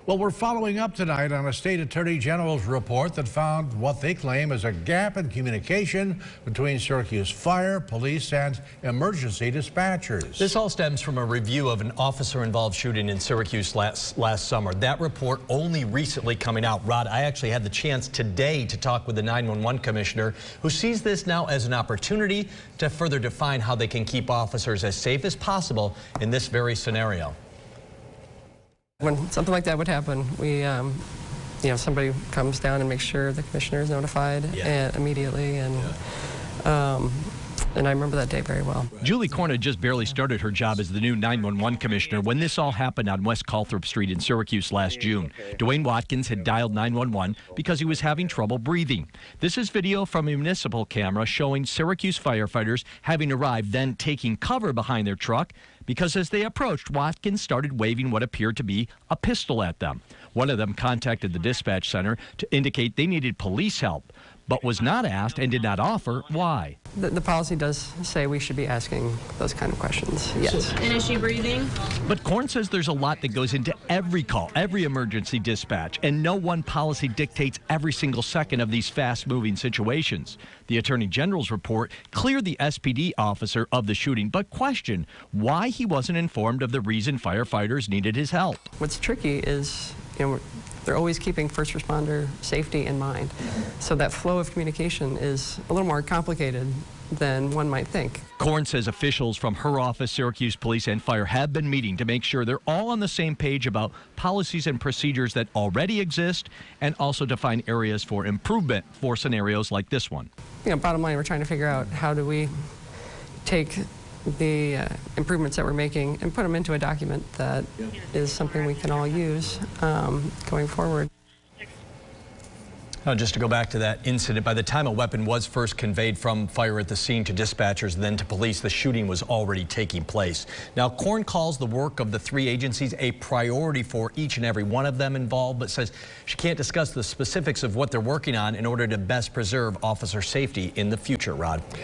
Well, we're following up tonight on a state attorney general's report that found what they claim is a gap in communication between Syracuse fire, police, and emergency dispatchers. This all stems from a review of an officer-involved shooting in Syracuse last summer. That report only recently coming out. Rod, I actually had the chance today to talk with the 911 commissioner, who sees this now as an opportunity to further define how they can keep officers as safe as possible in this very scenario. When something like that would happen, we, somebody comes down and makes sure the commissioner is notified immediately, and I remember that day very well. Julie Korn had just barely started her job as the new 911 commissioner when this all happened on West Calthrop Street in Syracuse last June. Dwayne Watkins had dialed 911 because he was having trouble breathing. This is video from a municipal camera showing Syracuse firefighters having arrived, then taking cover behind their truck because as they approached, Watkins started waving what appeared to be a pistol at them. One of them contacted the dispatch center to indicate they needed police help, but was not asked and did not offer why. The policy does say we should be asking those kind of questions, yes. And is she breathing? But Korn says there's a lot that goes into every call, every emergency dispatch, and no one policy dictates every single second of these fast-moving situations. The Attorney General's report cleared the SPD officer of the shooting, but questioned why he wasn't informed of the reason firefighters needed his help. What's tricky is, they're always keeping first responder safety in mind. So that flow of communication is a little more complicated than one might think. Korn says officials from her office, Syracuse Police and Fire have been meeting to make sure they're all on the same page about policies and procedures that already exist and also define areas for improvement for scenarios like this one. Bottom line, we're trying to figure out how do we take the improvements that we're making and put them into a document that is something we can all use going forward. Now, just to go back to that incident, by the time a weapon was first conveyed from fire at the scene to dispatchers, then to police, the shooting was already taking place. Now, Korn calls the work of the three agencies a priority for each and every one of them involved, but says she can't discuss the specifics of what they're working on in order to best preserve officer safety in the future, Rod.